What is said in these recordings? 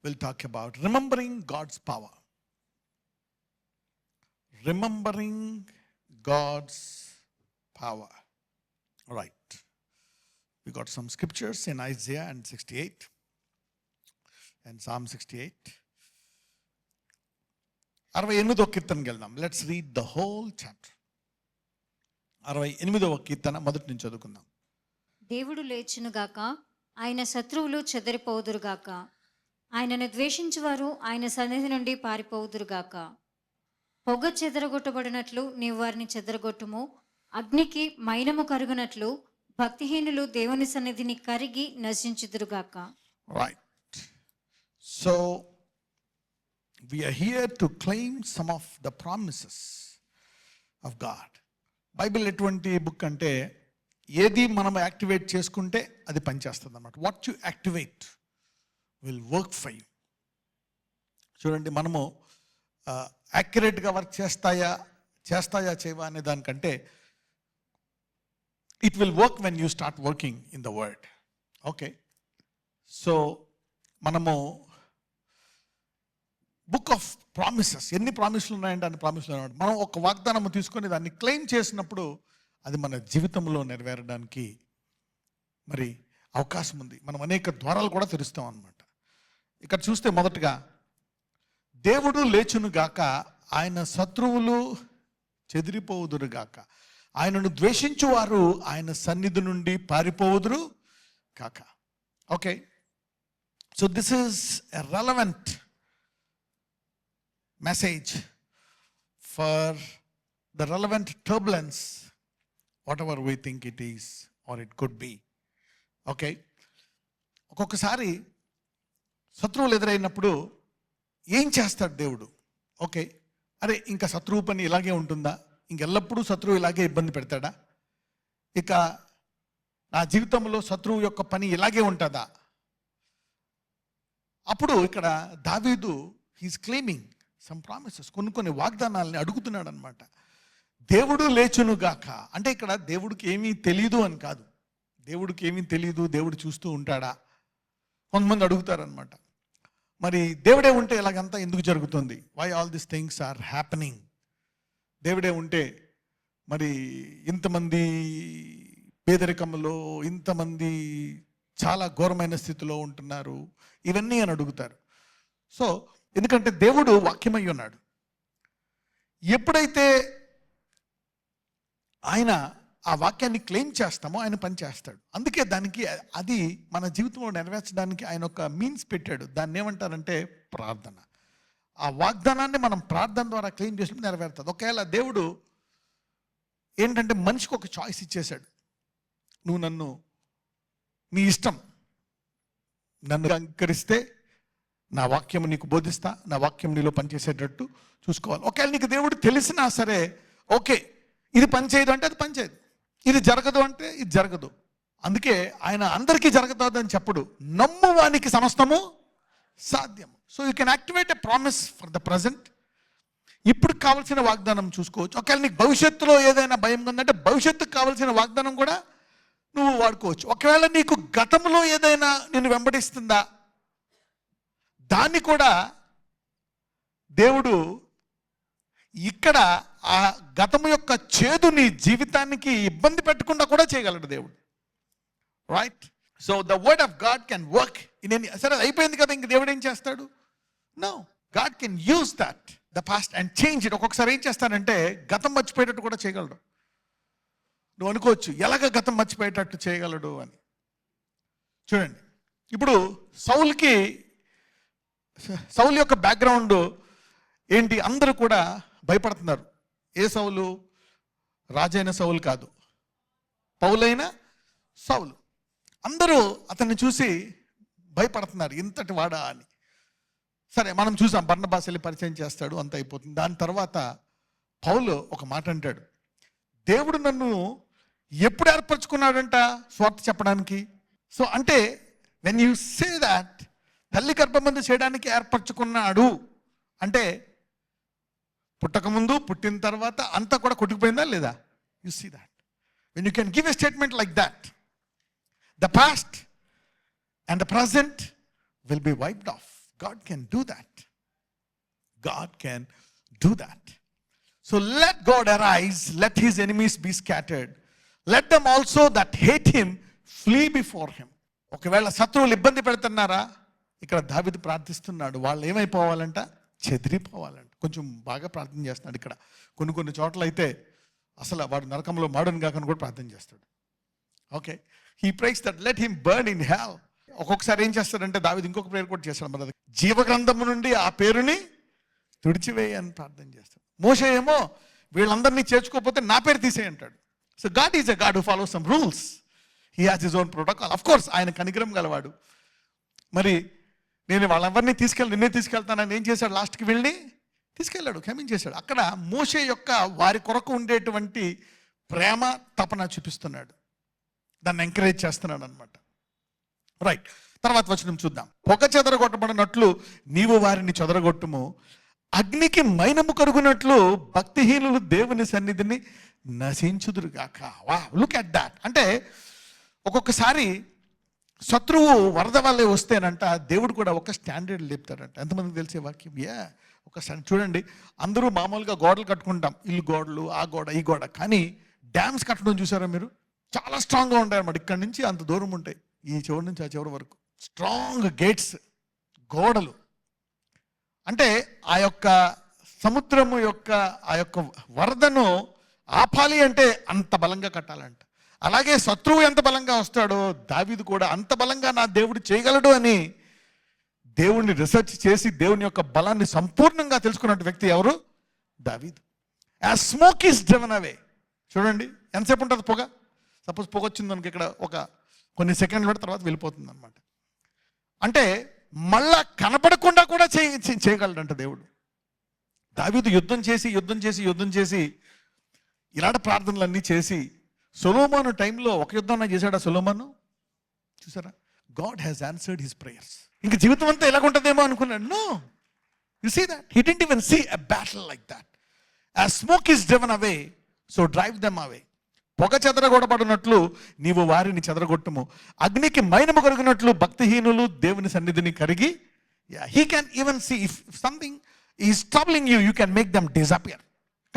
we'll talk about remembering God's power. Remembering God's power. All right. We got some scriptures in Isaiah and 68 and Psalm 68. 68వ కీర్తనకి వెళ్దాం. Let's read the whole chapter. 68వ కీర్తన మొదటి నుంచి చదువుకుందాం. దేవుడు లేచునుగాక, ఆయన శత్రువులు చెదరిపోవుదురుగాక, ఆయనను ద్వేషించువారు ఆయన సన్నిధి నుండి పారిపోవుదురుగాక. పొగ చెదరగొట్టబడినట్లు నీవు వారిని చెదరగొట్టుము, అగ్నికి మైనము కరుగునట్లు భక్తిహీనులు దేవుని సన్నిధిని కరిగి నశించుదురుగాక. Right. So we are here to claim some of the promises of God. Bible ఎటువంటి బుక్ అంటే ఏది మనం యాక్టివేట్ చేసుకుంటే అది పనిచేస్తుంది అన్నమాట. What you activate will work for you. చూడండి, మనము యాక్యురేట్గా వర్క్ చేస్తాయా చేయవా అనే దానికంటే it will work when you start working in the word. Okay, so మనము బుక్ ఆఫ్ ప్రామిసెస్, ఎన్ని ప్రామిస్లు ఉన్నాయంటే అన్ని ప్రామిస్లు ఉన్నాయంటే మనం ఒక వాగ్దానం తీసుకొని దాన్ని క్లెయిమ్ చేసినప్పుడు అది మన జీవితంలో నెరవేరడానికి మరి అవకాశం ఉంది. మనం అనేక ద్వారాలు కూడా తెరుస్తాం అన్నమాట. ఇక్కడ చూస్తే మొదటగా దేవుడు లేచును గాక, ఆయన శత్రువులు చెదిరిపోవుదురు గాక, ఆయనను ద్వేషించువారు ఆయన సన్నిధి నుండి పారిపోవుదురు కాక. Okay, so this is a relevant message for the relevant turbulence, whatever we think it is or it could be. Okay, ఒక్కొక్కసారి శత్రువులు ఎదురైనప్పుడు ఏం చేస్తాడు దేవుడు? ఓకే, అరే ఇంకా శత్రువు పని ఇలాగే ఉంటుందా? ఇంకెల్లప్పుడూ శత్రువు ఇలాగే ఇబ్బంది పెడతాడా? ఇక నా జీవితంలో శత్రువు యొక్క పని ఇలాగే ఉంటుందా? అప్పుడు ఇక్కడ దావీదు హీస్ క్లెయిమింగ్ సమ్ ప్రామిసెస్, కొన్ని వాగ్దానాలని అడుగుతున్నాడు అనమాట. దేవుడు లేచును గాక అంటే ఇక్కడ దేవుడికి ఏమీ తెలియదు అని కాదు. దేవుడికి ఏమీ తెలియదు, దేవుడు చూస్తూ ఉంటాడా? కొంతమంది అడుగుతారనమాట. మరి దేవుడే ఉంటే ఇలాగంతా ఎందుకు జరుగుతుంది? Why all these things are happening? దేవుడే ఉంటే మరి ఇంతమంది పేదరికంలో, ఇంతమంది చాలా ఘోరమైన స్థితిలో ఉంటున్నారు, ఇవన్నీ అని అడుగుతారు. సో ఎందుకంటే దేవుడు వాక్యమై ఉన్నాడు. ఎప్పుడైతే ఆయన ఆ వాక్యాన్ని క్లెయిమ్ చేస్తామో ఆయన పని చేస్తాడు. అందుకే దానికి అది మన జీవితంలో నెరవేర్చడానికి ఆయన ఒక మీన్స్ పెట్టాడు. దాన్ని ఏమంటారంటే ప్రార్థన. ఆ వాగ్దానాన్ని మనం ప్రార్థన ద్వారా క్లెయిమ్ చేసినప్పుడు నెరవేరుతుంది. ఒకవేళ దేవుడు ఏంటంటే మనిషికి ఒక చాయిస్ ఇచ్చేశాడు. నువ్వు నన్ను, నీ ఇష్టం, నన్ను అంగీకరిస్తే నా వాక్యం నీకు బోధిస్తా, నా వాక్యం నీలో పనిచేసేటట్టు చూసుకోవాలి. ఒకవేళ నీకు దేవుడు తెలిసినా సరే, ఓకే ఇది పని చేయదు అంటే అది పని చేయదు, ఇది జరగదు అంటే ఇది జరగదు. అందుకే ఆయన అందరికీ జరగదు అని చెప్పడు, నమ్మువానికి సమస్తము సాధ్యం. So you can activate a promise for the present. ఇప్పుడు కావాల్సిన వాగ్దానం చూసుకోవచ్చు. ఒకవేళ నీకు భవిష్యత్తులో ఏదైనా భయం ఉందంటే భవిష్యత్తుకు కావాల్సిన వాగ్దానం కూడా నువ్వు వాడుకోవచ్చు. ఒకవేళ నీకు గతంలో ఏదైనా నిన్ను వెంబడిస్తుందా, దాన్ని కూడా దేవుడు ఇక్కడ ఆ గతము యొక్క చేదు నీ జీవితానికి ఇబ్బంది పెట్టకుండా కూడా చేయగలడు దేవుడు. Right. So the word of God can work in any. సరే అయిపోయింది కదా, ఇంక దేవుడు ఏం చేస్తాడు? No, God can use that the past and change it. ఒక్కొక్కసారి ఏం చేస్తానంటే గతం మర్చిపోయేటట్టు కూడా చేయగలడు. నువ్వు అనుకోవచ్చు ఎలాగ గతం మర్చిపోయేటట్టు చేయగలడు అని. చూడండి, ఇప్పుడు సౌలు యొక్క బ్యాక్గ్రౌండ్ ఏంటి? అందరూ కూడా భయపడుతున్నారు. ఏ సౌలు? రాజైన సౌలు కాదు, పౌలైన సౌలు. అందరూ అతన్ని చూసి భయపడుతున్నారు, ఇంతటి వాడా అని. సరే, మనం చూసాం, బర్నబాస్ వెళ్ళి పరిచయం చేస్తాడు, అంత అయిపోతుంది. దాని తర్వాత పౌలు ఒక మాట అంటాడు, దేవుడు నన్ను ఎప్పుడు ఏర్పరచుకున్నాడంట స్వార్థ చెప్పడానికి. సో అంటే వెన్ యూ సే దాట్, తల్లి గర్భమందు చేయడానికి ఏర్పరచుకున్నాడు అంటే పుట్టకముందు, పుట్టిన తర్వాత అంతా కూడా కొట్టుకుపోయిందా లేదా? You see that. When you can give a statement like that, the past and the present will be wiped off. God can do that. God can do that. So let God arise, let his enemies be scattered. Let them also that hate him flee before him. ఒకవేళ శత్రువులు ఇబ్బంది పెడుతున్నారా, ఇక్కడ దావీదు ప్రార్థిస్తున్నాడు, వాళ్ళు ఏమైపోవాలంట, చెదిరిపోవాలంట. కొంచెం బాగా ప్రార్థన చేస్తున్నాడు ఇక్కడ. కొన్ని చోట్ల అయితే అసలు వాడు నరకంలో మాడును కాకని కూడా ప్రార్థన చేస్తాడు. Okay, he prays that let him burn in hell. ఒక్కొక్కసారి ఏం చేస్తాడంటే దావీదు ఇంకొక ప్రేయర్ కూడా చేస్తాడు, మరి జీవగ్రంథము నుండి ఆ పేరుని తుడిచివేయ అని ప్రార్థన చేస్తాడు. మోషే ఏమో వీళ్ళందరినీ చేర్చుకోకపోతే నా పేరు తీసేయి అంటాడు. So God is a God who follow some rules. He has his own protocol. Of course ఆయన కనికరం గలవాడు. మరి నేను వాళ్ళెవరిని నిన్నే తీసుకెళ్తానని ఏం చేశాడు, లాస్ట్కి వెళ్ళి తీసుకెళ్ళాడు, క్షమించేశాడు. అక్కడ మోషే యొక్క వారి కొరకు ఉండేటువంటి ప్రేమ తపన చూపిస్తున్నాడు, దాన్ని ఎంకరేజ్ చేస్తున్నాడు అనమాట. రైట్, తర్వాత వచనం చూద్దాం. పొగ చెదరగొట్టబడినట్లు నీవు వారిని చెదరగొట్టుము, అగ్నికి మైనము కరుగునట్లు భక్తిహీనులు దేవుని సన్నిధిని నశించుదురుగాక. వా, లుక్ అట్ దాట్. అంటే ఒక్కొక్కసారి శత్రువు వరద వల్లే వస్తేనంట దేవుడు కూడా ఒక స్టాండర్డ్ లేపుతాడంట. ఎంతమందికి తెలిసే వాక్యం? ఒకసారి చూడండి, అందరూ మామూలుగా గోడలు కట్టుకుంటాం, ఇల్లు గోడలు, ఆ గోడ ఈ గోడ, కానీ డ్యామ్స్ కట్టడం చూసారా మీరు? చాలా స్ట్రాంగ్గా ఉంటాయి అన్నమాట. ఇక్కడ నుంచి అంత దూరం ఉంటాయి, ఈ చివరి నుంచి ఆ చివరి వరకు స్ట్రాంగ్ గేట్స్, గోడలు. అంటే ఆ యొక్క సముద్రము యొక్క ఆ యొక్క వరదను ఆపాలి అంటే అంత బలంగా కట్టాలంట. అలాగే శత్రువు ఎంత బలంగా వస్తాడో దావీదు కూడా అంత బలంగా నా దేవుడు చేయగలడు అని దేవుణ్ణి రీసెర్చ్ చేసి దేవుని యొక్క బలాన్ని సంపూర్ణంగా తెలుసుకున్న వ్యక్తి ఎవరు? దావీదు. యాజ్ స్మోక్ ఈస్ డ్రివెన్ అవే. చూడండి ఎంతసేపు ఉంటుంది పొగ. సపోజ్ పొగ వచ్చింది అనుకో, ఇక్కడ ఒక కొన్ని సెకండ్ల కూడా తర్వాత వెళ్ళిపోతుంది అనమాట. అంటే మళ్ళా కనపడకుండా కూడా చేయగలడంట దేవుడు. దావీదు యుద్ధం చేసి ఇలాంటి ప్రార్థనలన్నీ చేసి సొలొమోను టైంలో ఒక యుద్ధం చేశాడా సొలొమోను? చూసారా, God has answered his prayers. ఇంక జీవితం అంతా ఎలాగుంటుందేమో అనుకున్నాడు. No, you see that he didn't even see a battle like that. As smoke is driven away, so drive them away. పొగ చెదరగొట్టబడినట్లు నీవు వారిని చెదరగొట్టుము, అగ్నికి మైనము కరిగినట్లు భక్తిహీనులు దేవుని సన్నిధిని కరిగి. He can even see if something is troubling you, you can make them disappear.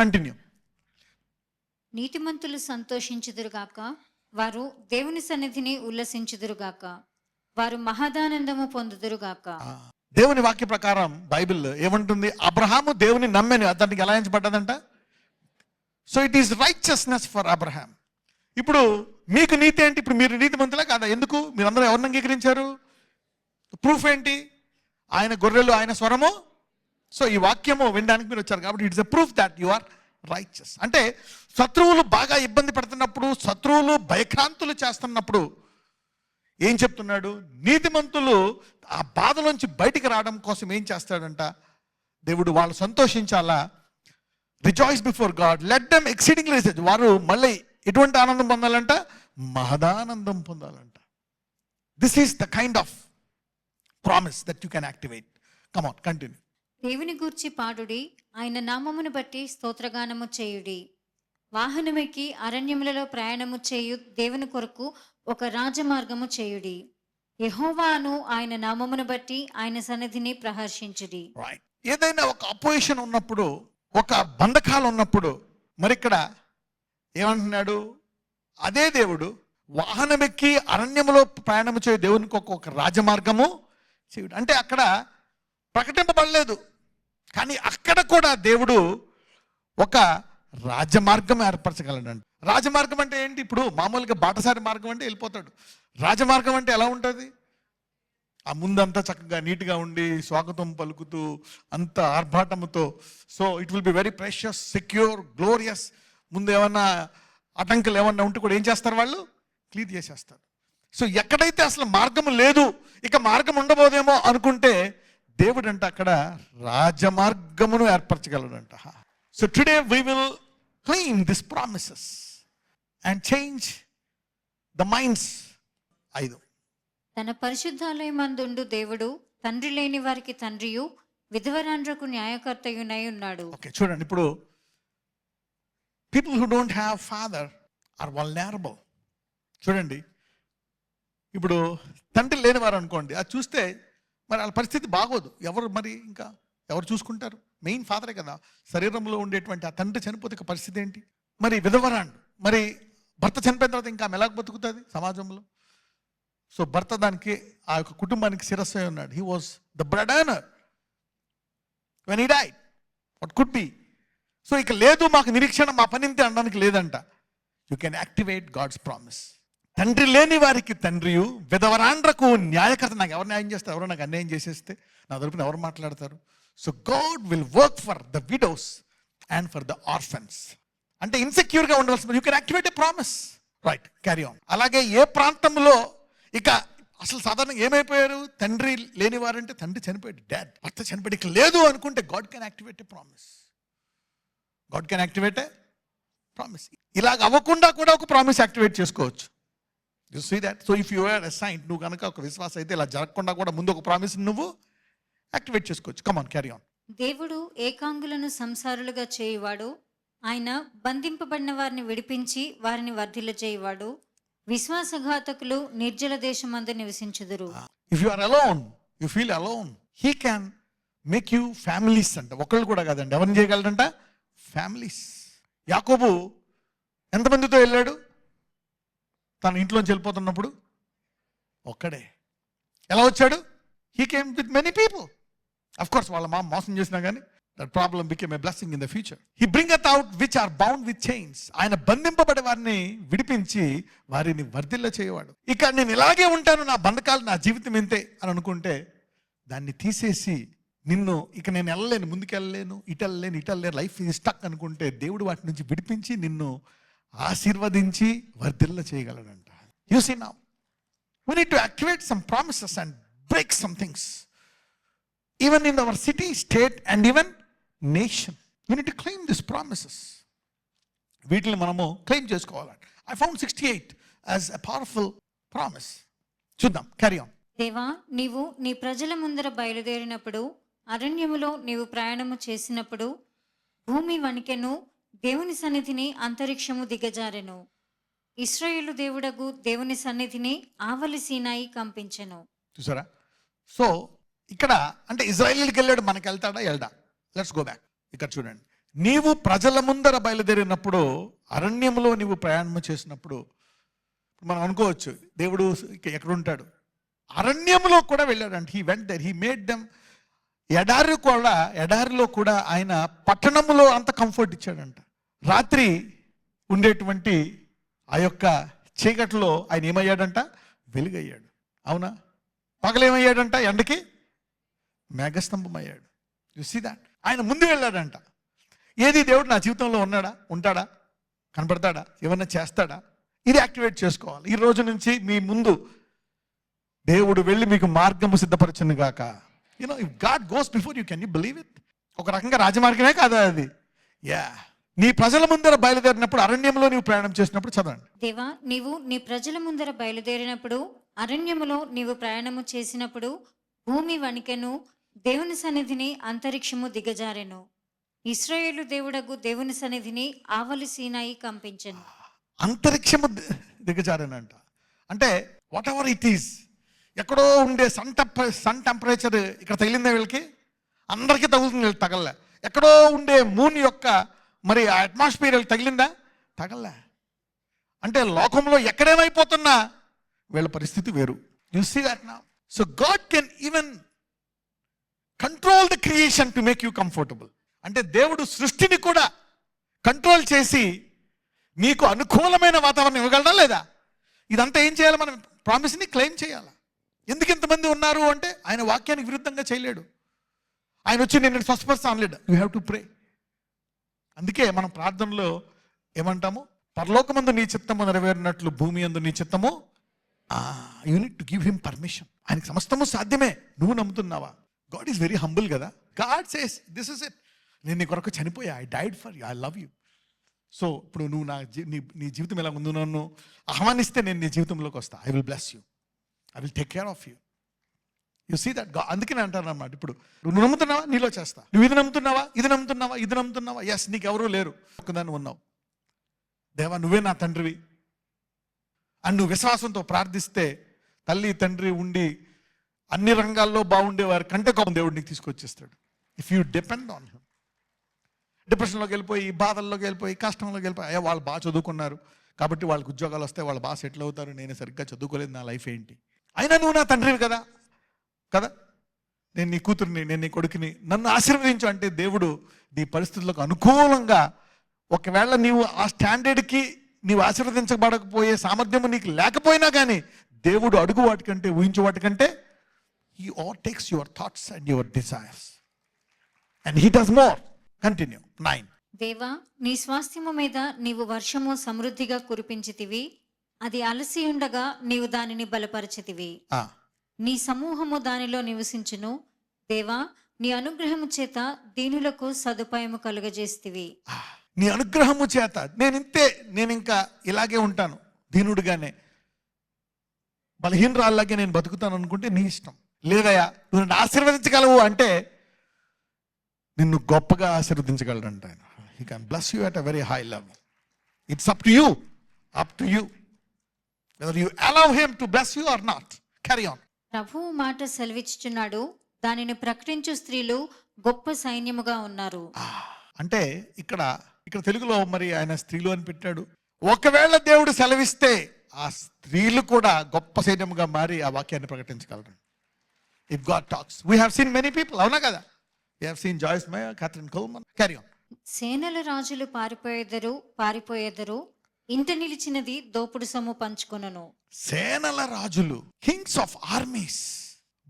Continue. నీతిమంతులు సంతోషించుదురుగాక, వారు దేవుని సన్నిధిని ఉల్లసించుదురుగాక, వారు మహదానందము పొందుదురుగాక. దేవుని వాక్య ప్రకారం బైబిల్ ఏమంటుంది? అబ్రహాము దేవుని నమ్మెను, అతనికి ఎలా ఎంచబడ్డదంట? So it is righteousness for Abraham. ఇప్పుడు మీకు నీతి ఏంటి? ఇప్పుడు మీరు నీతిమంతులే కాదా? ఎందుకు మీరందరూ ఎవరిని అంగీకరించారు? ప్రూఫ్ ఏంటి? ఆయన గొర్రెలు, ఆయన స్వరము. సో ఈ వాక్యము వినడానికి మీరు వచ్చారు కాబట్టి it's a proof that you are righteous. అంటే శత్రువులు బాగా ఇబ్బంది పెడుతున్నప్పుడు, శత్రువులు భయక్రాంతులు చేస్తున్నప్పుడు ఏం చెప్తున్నాడు? నీతిమంతులు ఆ బాధలోంచి బయటికి రావడం కోసం ఏం చేస్తాడంట దేవుడు? వాళ్ళు సంతోషించాలా, rejoice before God, let them exceedingly rejoice. వారు మళ్ళీ ఎటువంటి ఆనందం పొందాలంట? మహదానందం పొందాలంట. This is the kind of promise that you can activate. Come on, continue. దేవుని గూర్చి పాడుడి, ఆయన నామమును బట్టి స్తోత్రగానము చేయుడి. వాహనమెక్కి అరణ్యములలో ప్రయాణము చేయు దేవుని కొరకు ఒక రాజమార్గము చేయుడి. యెహోవాను ఆయన నామమును బట్టి ఆయన సన్నిధిని ప్రహర్షించుడి. ఏదైనా ఒక అపోజిషన్ ఉన్నప్పుడు, ఒక బంధకాలు ఉన్నప్పుడు, మరి ఇక్కడ ఏమంటున్నాడు? అదే దేవుడు వాహనమెక్కి అరణ్యములో ప్రయాణము చేయు దేవునికి ఒక రాజమార్గము చేయుడు. అంటే అక్కడ ప్రకటింపబడలేదు, కానీ అక్కడ కూడా దేవుడు ఒక రాజమార్గం ఏర్పరచగలడంట. రాజమార్గం అంటే ఏంటి? ఇప్పుడు మామూలుగా బాటసారి మార్గం అంటే వెళ్ళిపోతాడు. రాజమార్గం అంటే ఎలా ఉంటుంది? ఆ ముందంతా చక్కగా నీట్గా ఉండి స్వాగతం పలుకుతూ అంత ఆర్భాటముతో. So it will be very precious, secure, glorious. ముందు ఏమన్నా ఆటంకాలు ఏమన్నా ఉంటే కూడా ఏం చేస్తారు? వాళ్ళు క్లియర్ చేసేస్తారు. సో ఎక్కడైతే అసలు మార్గం లేదు, ఇక మార్గం ఉండబోదేమో అనుకుంటే దేవుడు అంటే అక్కడ రాజమార్గమును ఏర్పరచగలడంట. So today we will claim this promises and change the minds. 5, తన పరిశుద్ధాలయమందుండు దేవుడు తండ్రి లేని వారికి తండ్రియు విధవరాండ్రకు న్యాయకర్తయునై ఉన్నాడు. ఓకే, చూడండి, ఇప్పుడు people who don't have father are vulnerable. చూడండి, ఇప్పుడు తండ్రి లేనివారు అనుకోండి, అది చూస్తే మరి వాళ్ళ పరిస్థితి బాగోదు. ఎవరు మరి ఇంకా ఎవరు చూసుకుంటారు? మెయిన్ ఫాదరే కదా. శరీరంలో ఉండేటువంటి ఆ తండ్రి చనిపోతే ఇక పరిస్థితి ఏంటి? మరి విధవరాండు, మరి భర్త చనిపోయిన తర్వాత ఇంకా ఆమె ఎలా బతుకుతుంది సమాజంలో? సో భర్త దానికి ఆ యొక్క కుటుంబానికి శిరస్సు అయి ఉన్నాడు. He was the bread earner when he died. What could be? So ఇక లేదు మాకు నిరీక్షణ, మా పని ఇంతే అనడానికి లేదంట. You can activate God's promise. తండ్రి లేని వారికి తండ్రియు, విధవరాండ్రకు న్యాయకర్త. నాకు ఎవరు న్యాయం చేస్తారు? ఎవరో నాకు అన్యాయం చేసేస్తే నా తరపున ఎవరు మాట్లాడతారు? So God will work for the widows and for the orphans. అంటే ఇన్సెక్యూర్గా ఉండవలసిన you can activate a promise. Right, carry on. అలాగే ఏ ప్రాంతంలో ఇక అసలు సాధారణంగా ఏమైపోయారు? తండ్రి లేని వారంటే తండ్రి చనిపోయాడు, డాడ్, భర్త చనిపోయాడు, ఇక లేదు అనుకుంటే God can activate a promise. God can activate a promise. ఇలాగ అవ్వకుండా కూడా ఒక ప్రామిస్ యాక్టివేట్ చేసుకోవచ్చు. You see that? So if you are assigned, నువ్వు కనుక ఒక విశ్వాస అయితే ఇలా జరగకుండా కూడా ముందు ఒక ప్రామిస్ నువ్వు యాక్టివేట్ చేసుకోవచ్చు. Come on, carry on. దేవుడు ఏకాంగులను సంసారులుగా చేయువాడు. ఆయన బంధింపబడిన వారిని విడిపించి వారిని వర్ధిల్ల చేయువాడు. విశ్వాసఘాతకులు నిర్జల దేశమందు నివసించుదురు. If you are alone, you feel alone, he can make you families అంట. ఒకళ్ళు కూడా కాదండి, ఎవరిని చేయగలడంట? ఫ్యామిలీస్. యాకోబు ఎంతమందితో వెళ్ళాడు తన ఇంట్లోంచి వెళ్ళిపోతున్నప్పుడు? ఒక్కడే. ఎలా వచ్చాడు? He came with many people. Of course వాళ్ళ మామ మోసం చేసినా కానీ that problem became a blessing in the future. He bringeth out which are bound with chains. ఆయన బంధింపబడే వారిని విడిపించి వారిని వర్ధిల్ల చేయవాడు. ఇక నేను ఇలాగే ఉంటాను, నా బంధకాలు, నా జీవితం ఇంతే అని అనుకుంటే దాన్ని తీసేసి నిన్ను ఇక నేను వెళ్ళలేను, ముందుకు వెళ్ళలేను, ఇటు వెళ్ళలేను, లైఫ్ ఈజ్ స్టక్ అనుకుంటే దేవుడు వాటి నుంచి విడిపించి నిన్ను ఆశీర్వదించి వర్ధిల్ల చేయగలడంట. You see now we need to activate some promises and break some things, even in our city, state and even nation. We need to claim these promises. వీటిని మనము క్లెయిమ్ చేసుకోవాలి. I found 68 as a powerful promise. చూద్దాం, carry on. దేవా, నీవు నీ ప్రజల ముందర బయలుదేరినప్పుడు, అరణ్యములో నీవు ప్రయాణము చేసినప్పుడు, భూమి వణికెను, దేవుని సన్నిధిని అంతరిక్షము దిగజారెను. ఇశ్రాయేలు దేవుడగు దేవుని సన్నిధిని ఆవలి సీనాయి కంపించెను. చూసారా? సో ఇక్కడ అంటే ఇజ్రాయేలీకి వెళ్ళాడు, మనకి వెళ్తాడా? వెళ్ళడా? Let's go back. ఇక్కడ చూడండి, నీవు ప్రజల ముందర బయలుదేరినప్పుడు, అరణ్యంలో నీవు ప్రయాణం చేసినప్పుడు, మనం అనుకోవచ్చు దేవుడు ఎక్కడుంటాడు? అరణ్యంలో కూడా వెళ్ళాడంట. He went there, he made them. ఎడారిలో కూడా ఆయన పట్టణంలో అంత కంఫర్ట్ ఇచ్చాడంట. రాత్రి ఉండేటువంటి ఆ యొక్క చీకట్లో ఆయన ఏమయ్యాడంట? వెలుగయ్యాడు. అవునా? పగలేమయ్యాడంట? ఎండకి మేఘస్తంభం అయ్యాడు. You see that? ఆయన ముందు వెళ్ళాడంట. ఏది దేవుడు నా జీవితంలో ఉన్నాడా? ఉంటాడా? కనపడతాడా? ఏమన్నా చేస్తాడా? ఇది యాక్టివేట్ చేసుకోవాలి. ఈ రోజు నుంచి మీ ముందు దేవుడు వెళ్ళి మీకు మార్గము సిద్ధపరచును గాక. You know, if God goes before you, can you believe it? ఒక రకంగా రాజమార్గమే కాదా అది? యా. నీ ప్రజల ముందర బయలుదేరినప్పుడు, అరణ్యంలో నీవు ప్రయాణం చేసినప్పుడు, చదవండి. దేవా, నీవు నీ ప్రజల ముందర బయలుదేరినప్పుడు, అరణ్యములో నీవు ప్రయాణము చేసినప్పుడు, భూమి వణికెను, దేవుని సన్నిధిని అంతరిక్షము దిగజారెను. ఇశ్రాయేలు దేవుడగు దేవుని సన్నిధిని ఆవలి సీనాయి కంపించెను. అంతరిక్షము దిగజారేనంట. అంటే వాట్ ఎవర్ ఇట్ ఈస్, ఎక్కడో ఉండే సన్ టెంపరేచర్ ఇక్కడ తగిలిందే వీళ్ళకి, అందరికీ తగులుతుంది, వీళ్ళకి తగలలే. ఎక్కడో ఉండే మూన్ యొక్క మరి ఆ అట్మాస్ఫియర్ వీళ్ళకి తగిలిందా? తగలలే. అంటే లోకంలో ఎక్కడేమైపోతున్నా వీళ్ళ పరిస్థితి వేరు. You see that now? So God can even control the creation to make you comfortable. అంటే దేవుడు సృష్టిని కూడా కంట్రోల్ చేసి మీకు అనుకూలమైన వాతావరణం ఇవ్వగలడా లేదా? ఇదంతా ఏం చేయాలి? మనం ప్రామిస్ని క్లెయిమ్ చేయాలి. ఎందుకు ఇంతమంది ఉన్నారు అంటే ఆయన వాక్యానికి విరుద్ధంగా చేయలేడు. ఆయన వచ్చి నేను స్వస్థపరుస్తా అనలేడు. You have to pray. అందుకే మనం ప్రార్థనలో ఏమంటాము? పరలోకమందు నీ చిత్తము నెరవేరినట్లు భూమి యందు నీ చిత్తము. You need to give him permission. ఆయనకి సమస్తము సాధ్యమే. నువ్వు నమ్ముతున్నావా? గాడ్ ఈజ్ వెరీ హంబుల్ కదా. God says this is it. నేను నీ కొరకు చనిపోయా, I died for you, I love you. So ఇప్పుడు నువ్వు నీ జీవితం ఎలా ముందు నన్ను ఆహ్వానిస్తే నేను నీ జీవితంలోకి వస్తా. I will bless you, I will take care of you. You see that? అందుకే నేను అంటాను అన్నమాట. ఇప్పుడు నువ్వు నమ్ముతున్నావా? నీలో చేస్తా. నువ్వు ఇది నమ్ముతున్నావా? ఇది నమ్ముతున్నావా? ఇది నమ్ముతున్నావా? ఎస్, నీకు ఎవరూ లేరు, ఒక్కదాన్ని ఉన్నావు. దేవా, నువ్వే నా తండ్రివి అని నువ్వు విశ్వాసంతో ప్రార్థిస్తే, తల్లి తండ్రి ఉండి అన్ని రంగాల్లో బాగుండేవారి కంటే గొప్ప దేవుడు నీకు తీసుకొచ్చేస్తాడు if you depend on him. డిప్రెషన్లోకి వెళ్ళిపోయి, బాధల్లోకి వెళ్ళిపోయి, కష్టంలోకి వెళ్ళిపోయి, అయ్యా వాళ్ళు బాగా చదువుకున్నారు కాబట్టి వాళ్ళకి ఉద్యోగాలు వస్తాయి, వాళ్ళు బాగా సెటిల్ అవుతారు, నేను సరిగ్గా చదువుకోలేదు, నా లైఫ్ ఏంటి? అయినా నువ్వు నా తండ్రివి కదా కదా, నేను నీ కూతురిని, నేను నీ కొడుకుని, నన్ను ఆశీర్వదించు అంటే దేవుడు నీ పరిస్థితులకు అనుకూలంగా, ఒకవేళ నీవు ఆ స్టాండర్డ్కి నీవు ఆశీర్వదించబడకపోయే సామర్థ్యము నీకు లేకపోయినా కానీ దేవుడు అడుగు వాటికంటే, ఊహించు వాటికంటే he overtakes your thoughts and your desires and he does more. Continue. 9. దేవా, నీ స్వాస్థ్యము మీద నీవు వర్షము సమృద్ధిగా కురిపించితివి, అది అలసి ఉండగా నీవు దానిని బలపరచితివి. నీ సమూహము దానిలో నివసించును. దేవా, నీ అనుగ్రహము చేత దీనులకు సదుపాయము కలుగజేస్తివి. నీ అనుగ్రహము చేత నేను ఇంకా ఇలాగే ఉంటాను, దీనుడిగానే, బలహీనరాల్లాగే నేను బతుకుతాను అనుకుంటే నీ ఇష్టం. లేదయ్యా, నువ్వు నన్ను ఆశీర్వదించగలవు అంటే నిన్ను గొప్పగా ఆశీర్వదించగలడంట ఆయన. He can bless you at a very high level. It's up to you, whether you allow him to bless you or not. Carry on. ప్రభువు మాట సెలవిచ్చుచున్నాడు, దానిని ప్రకటించు స్త్రీలు గొప్ప సైన్యముగా ఉన్నారు. అంటే ఇక్కడ తెలుగులో మరి ఆయన స్త్రీలు అని పెట్టాడు. ఒకవేళ దేవుడు సెలవిస్తే ఆ స్త్రీలు కూడా గొప్ప సైన్యముగా మారి ఆ వాక్యాన్ని ప్రకటించగలరు. If God talks. We have seen many people, అవునా కదా? We have seen Joyce Meyer, Catherine Coleman. Carry on. సేనల రాజులు పారిపోయేదరు, ఇంట నిలిచినది దోపుడు సొమ్ము పంచుకొనును. సేనల రాజులు, కింగ్స్ ఆఫ్ ఆర్మీస్,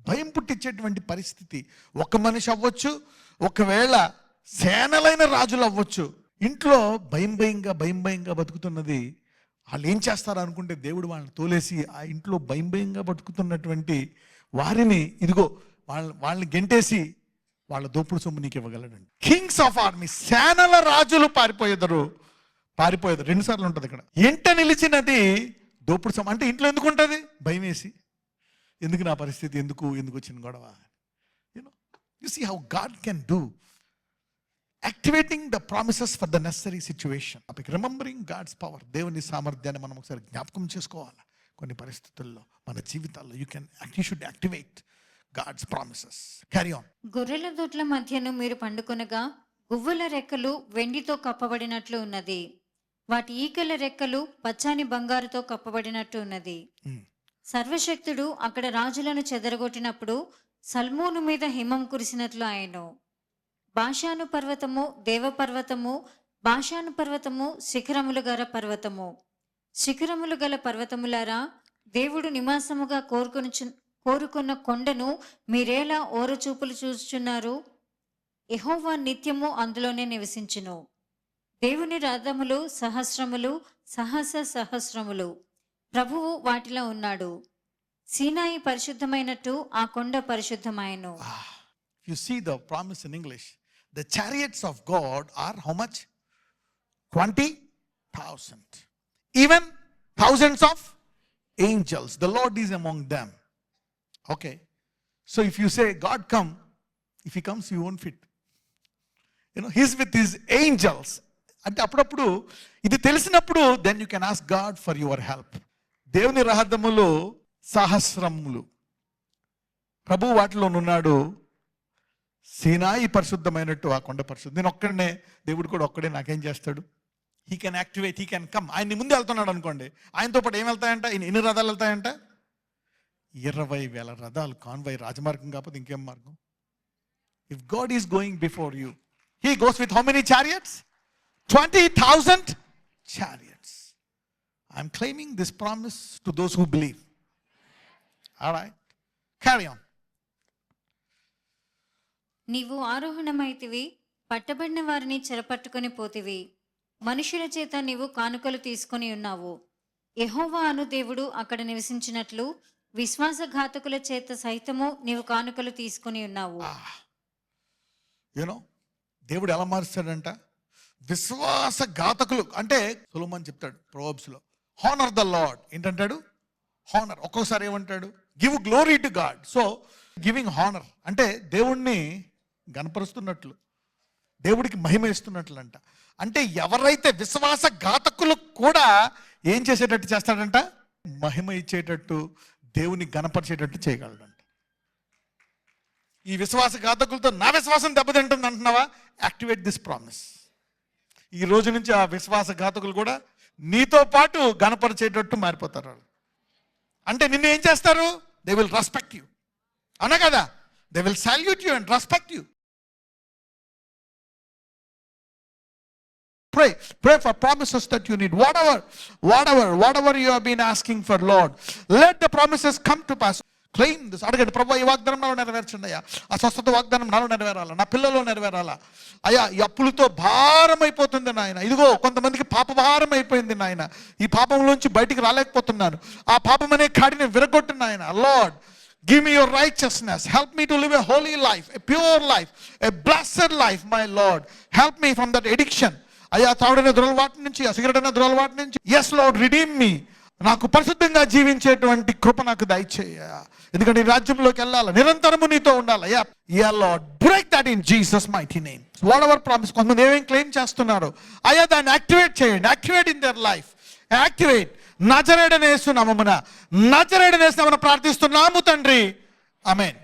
భయం పుట్టించేటువంటి పరిస్థితి. ఒక మనిషి అవ్వచ్చు, ఒకవేళ సేనలైన రాజులు అవ్వచ్చు. ఇంట్లో భయంగా బతుకుతున్నది. వాళ్ళు ఏం చేస్తారు అనుకుంటే దేవుడు వాళ్ళని తోలేసి ఆ ఇంట్లో భయంగా బతుకుతున్నటువంటి వారిని ఇదిగో వాళ్ళని గెంటేసి వాళ్ళ దోపుడు సొమ్ము నీకు ఇవ్వగలడండి. కింగ్స్ ఆఫ్ ఆర్మీ, సేనల రాజులు పారిపోయేదరు. 2 సార్లు ఉంటుంది ఇక్కడ. ఇంట నిలిచినది దోపుడు సొమ్ము. అంటే ఇంట్లో ఎందుకు ఉంటుంది? భయం వేసి, ఎందుకు నా పరిస్థితి, ఎందుకు వచ్చిన గొడవ. You see how God can do, activating the promises for the necessary situation. Remembering God's power. దేవుని సామర్థ్యాన్ని మనం ఒకసారి జ్ఞాపకం చేసుకోవాలి. కొన్ని పరిస్థితుల్లో మన జీవితాల్లో you should activate God's promises. Carry on. గొర్రెల దొడ్ల మధ్యను మీరు పండుకొనగా గువ్వల రెక్కలు వెండితో కప్పబడినట్లు ఉన్నది, వాటి ఈకల రెక్కలు పచ్చాని బంగారుతో కప్పబడినట్టు ఉన్నది. సర్వశక్తుడు అక్కడ రాజులను చెదరగొట్టినప్పుడు సల్మోను మీద హిమం కురిసినట్లు ఆయను. బాషాను పర్వతము దేవపర్వతము, బాషాను పర్వతము శిఖరములు గల పర్వతములారా, దేవుడు నివాసముగా కోరుకున్న కొండను మీరేలా ఓరచూపులు చూచుచున్నారు? యెహోవా నిత్యము అందులోనే నివసించును. దేవుని రథములు సహస్రములు, ప్రభువు వాటిలో ఉన్నాడు. సీనాయి పరిశుద్ధమైనట్టు ఆ కొండ పరిశుద్ధమాయను. You see the promise in English. The chariots of God are how much? 20,000. Even thousands of angels. The Lord is among them. Okay. So if you say, God come, if he comes, you won't fit. He's with his angels. అంటే అప్పుడప్పుడు ఇది తెలిసినప్పుడు then you can ask God for your help. దేవుని రహస్యములు సహస్రములు, ప్రభు వాటిలో ఉన్నాడు. సీనాయి పరిశుద్ధమైనట్టు ఆ కొండ పరిశుద్ధం. నేను ఒక్కడనే, దేవుడు కూడా ఒక్కడే నాకేం చేస్తాడు? He can activate, he can come. ఆయన ముందు వెళ్తున్నాడు అనుకోండి, ఆయనతో పాటు ఏం వెళ్తాయంట? ఎన్ని రథాలు వెళ్తాయంట? 20,000 రథాలు. కాన్వాయ్ రాజమార్గం కాకపోతే ఇంకేం మార్గం? If God is going before you, he goes with how many chariots? 20,000 chariots. I'm claiming this promise to those who believe. All right. Carry on. నీవు ఆరోహణమైతివి, పట్టబడిన వారిని చెరపట్టుకొని పోతివి, మనుషుల చేత నీవు కానుకలు తీసుకొని ఉన్నావు. యెహోవా అను దేవుడు అక్కడ నివసించినట్లు విశ్వాసఘాతకుల చేత సైతము నీవు కానుకలు తీసుకొని ఉన్నావు. దేవుడు ఎలా మారుస్తాడంట? విశ్వాసఘాతకులు అంటే సొలొమోను చెప్తాడు ప్రొవర్బ్స్లో, హానర్ ద లార్డ్. ఏంటంటాడు? హానర్. ఒక్కోసారి ఏమంటాడు? Give glory to God. So giving honour అంటే దేవుణ్ణి గణపరుస్తున్నట్లు, దేవుడికి మహిమ ఇస్తున్నట్లు అంట. అంటే ఎవరైతే విశ్వాసఘాతకులు కూడా ఏం చేసేటట్టు చేస్తాడంట? మహిమ ఇచ్చేటట్టు, దేవుని గణపరిచేటట్టు చేయగలడంట. ఈ విశ్వాసఘాతకులతో నా విశ్వాసం దెబ్బతింటుంది అంటున్నావా? Activate this promise. ఈ రోజు నుంచి ఆ విశ్వాసఘాతకులు కూడా నీతో పాటు గణపరిచేటట్టు మారిపోతారు. అంటే నిన్ను ఏం చేస్తారు? దే విల్ రెస్పెక్ట్ యూ, అనా కదా? They will salute you and respect you. Pray for promises that you need. Whatever you have been asking for, Lord, let the promises come to pass. Claim this. అడగండి, ప్రభువా ఈ వాగ్దానం నాలో నెరవేర్చండి అయ్యా. ఆ స్వస్థత వాగ్దానం నాలో నెరవేరాలా, నా పిల్లల్లో నెరవేరాలా అయ్యా. ఈ అప్పులతో భారం అయిపోతుంది నాయన. ఇదిగో కొంతమందికి పాప భారం అయిపోయింది నాయన. ఈ పాపంలోంచి బయటికి రాలేకపోతున్నాను. ఆ పాపం అనే కాడిని విరగొట్టు నాయన. Lord, give me your righteousness. Help me to live a holy life, a pure life, a blessed life, my Lord. Help me from that addiction. అయ్యా, తావుడైన దురలవాటి నుంచి, ఆ సిగరెట్ అయిన దురలవాటి నుంచి. ఎస్ లార్డ్, రిడీమ్ మీ. నాకు పరిశుద్ధంగా జీవించేటువంటి కృప నాకు దయచేయ. ఎందుకంటే ఈ రాజ్యంలోకి వెళ్ళాలి, నిరంతరము నీతో ఉండాలి. Yeah lord, break that in Jesus mighty name. What ever promise కొంతమంది ఏమేం క్లెయిమ్ చేస్తున్నారు అయ్యా, దాన్ని యాక్టివేట్ చేయండి. Activate in their life. Activate. నజరేయుడైన యేసు నామమున ప్రార్థిస్తున్నాము తండ్రి. ఆమేన్.